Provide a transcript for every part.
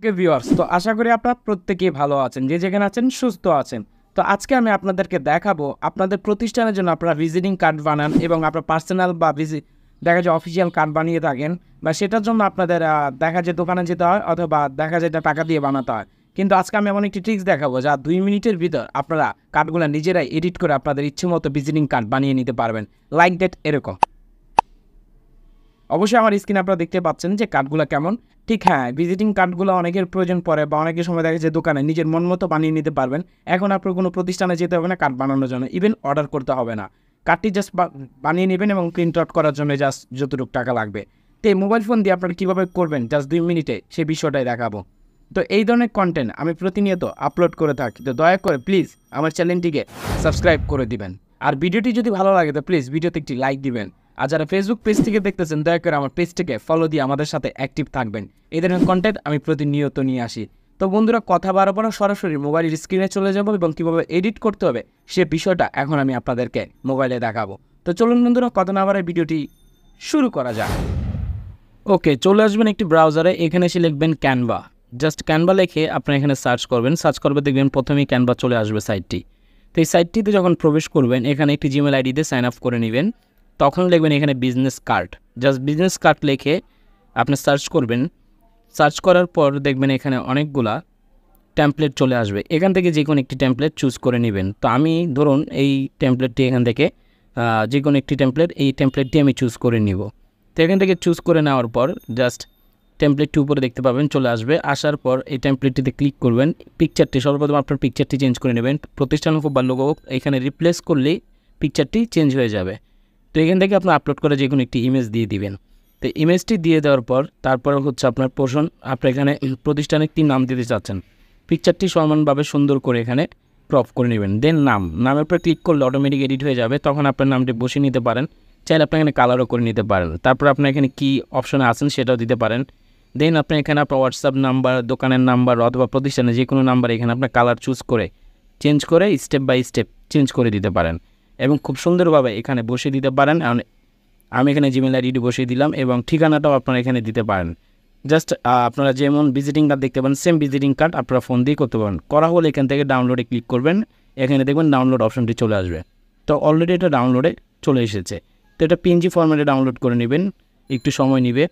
Okay viewers, তো আশা করি আপনারা প্রত্যেকেই ভালো আছেন, যে যেখানে আছেন সুস্থ আছেন। তো আজকে আমি আপনাদেরকে দেখাবো আপনাদের প্রতিষ্ঠানের জন্য আপনারা ভিজিটিং কার্ড বানান এবং আপনার পার্সোনাল বা দেখা যায় অফিসিয়াল কার্ড বানিয়ে থাকেন, বা সেটার জন্য আপনাদের দেখা যায় দোকানে যেতে হয় অথবা দেখা যায় এটা টাকা দিয়ে বানাতে হয়। কিন্তু আজকে আমি এমন একটি ট্রিক্স দেখাবো যা 2 মিনিটের ভিতর আপনারা কার্ডগুলো নিজেরাই এডিট করে আপনাদের ইচ্ছে মতো ভিজিটিং কার্ড বানিয়ে নিতে পারবেন, লাইক দ্যাট এরকম। অবশ্যই আমার স্ক্রিনে আপনারা দেখতে পাচ্ছেন যে কার্ডগুলো কেমন। ঠিক হ্যাঁ, ভিজিটিং কার্ডগুলো অনেকের প্রয়োজন পড়ে বা অনেকের সময় দেখা যায় দোকানে নিজের মন মতো বানিয়ে নিতে পারবেন। এখন আপনার কোনো প্রতিষ্ঠানে যেতে হবে না কার্ড বানানোর জন্য, ইভেন অর্ডার করতে হবে না। কার্ডটি জাস্ট বানিয়ে নেবেন এবং প্রিন্ট আউট করার জন্য জাস্ট যতটুকু টাকা লাগবে। তো এই মোবাইল ফোন দিয়ে আপনারা কীভাবে করবেন জাস্ট 2 মিনিটে সেই বিষয়টাই দেখাবো। তো এই ধরনের কন্টেন্ট আমি প্রতিনিয়ত আপলোড করে থাকি, তো দয়া করে প্লিজ আমার চ্যানেলটিকে সাবস্ক্রাইব করে দিবেন। আর ভিডিওটি যদি ভালো লাগে তো প্লিজ ভিডিওতে একটি লাইক দিবেন। আর যারা ফেসবুক পেজ থেকে দেখতেছেন দয়া করে আমার পেজটিকে ফলো দিয়ে আমাদের সাথে অ্যাক্টিভ থাকবেন। এই ধরনের কন্টেন্ট আমি প্রতিনিয়ত নিয়ে আসি। তো বন্ধুরা, কথা বাড়াবো না, সরাসরি মোবাইলের স্ক্রিনে চলে যাব এবং কীভাবে এডিট করতে হবে সে বিষয়টা এখন আমি আপনাদেরকে মোবাইলে দেখাবো। তো চলুন বন্ধুরা, কথা না বাড়ায় ভিডিওটি শুরু করা যাক। ওকে, চলে আসবেন একটি ব্রাউজারে, এখানে এসে লিখবেন ক্যানভা। জাস্ট ক্যানভা লিখে আপনি এখানে সার্চ করবেন, সার্চ করবে দেখবেন প্রথমেই ক্যানভা চলে আসবে সাইটটি। তো এই সাইটটিতে যখন প্রবেশ করবেন এখানে একটি জিমেল আইডি দিয়ে সাইন আপ করে নেবেন। তখন লিখবেন এখানে business card, just business card লিখে আপনি সার্চ করবেন। সার্চ করার পর দেখবেন এখানে অনেকগুলা টেমপ্লেট চলে আসবে, এখান থেকে যে কোনো একটি টেমপ্লেট চুজ করে নেবেন। তো আমি ধরুন এই টেমপ্লেটটি এখান থেকে যে কোনো একটি টেমপ্লেট, এই টেমপ্লেটটি আমি চুজ করে নিব। তো এখান থেকে চুজ করে নেওয়ার পর জাস্ট টেমপ্লেটটি উপরে দেখতে পাবেন চলে আসবে। আসার পর এই টেমপ্লেটটিতে ক্লিক করবেন। পিকচারটি সর্বপ্রথম আপনার পিকচারটি চেঞ্জ করে নেবেন, প্রতিষ্ঠান হোক বা লোগো হোক, এখানে রিপ্লেস করলেই পিকচারটি চেঞ্জ হয়ে যাবে। তো এখান থেকে আপনি আপলোড করে যে কোনো একটি ইমেজ দিয়ে দিবেন। তো ইমেজটি দিয়ে দেওয়ার পর তারপর হচ্ছে আপনার পোর্শন, আপনি এখানে প্রতিষ্ঠানের একটি নাম দিতে চাচ্ছেন, পিকচারটি সমানভাবে সুন্দর করে এখানে ক্রপ করে নেবেন। দেন নামের উপরে ক্লিক করলে অটোমেটিক এডিট হয়ে যাবে, তখন আপনার নামটি বসিয়ে নিতে পারেন। চাইলে আপনি এখানে কালারও করে নিতে পারেন। তারপর আপনি এখানে কী অপশনে আছেন সেটাও দিতে পারেন। দেন আপনি এখানে আপনার হোয়াটসঅ্যাপ নাম্বার, দোকানের নাম্বার অথবা প্রতিষ্ঠানে যে কোনো নাম্বার এখানে আপনার কালার চুজ করে চেঞ্জ করে স্টেপ বাই স্টেপ চেঞ্জ করে দিতে পারেন এবং খুব সুন্দরভাবে এখানে বসিয়ে দিতে পারেন। আমি এখানে জিমেল আইডি বসিয়ে দিলাম এবং ঠিকানাটাও আপনারা এখানে দিতে পারেন। জাস্ট আপনারা যেমন ভিজিটিং কার্ড দেখতে পারেন সেম ভিজিটিং কার্ড আপনারা ফোন দিয়ে করতে পারেন। করা হলে এখান থেকে ডাউনলোডে ক্লিক করবেন, এখানে দেখবেন ডাউনলোড অপশনটি চলে আসবে। তো অলরেডি এটা ডাউনলোডে চলে এসেছে। তো এটা পিএনজি ফরম্যাটে ডাউনলোড করে নেবেন, একটু সময় নেবে।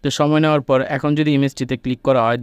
তো সময় নেওয়ার পর এখন যদি ইমেজটিতে ক্লিক করা হয়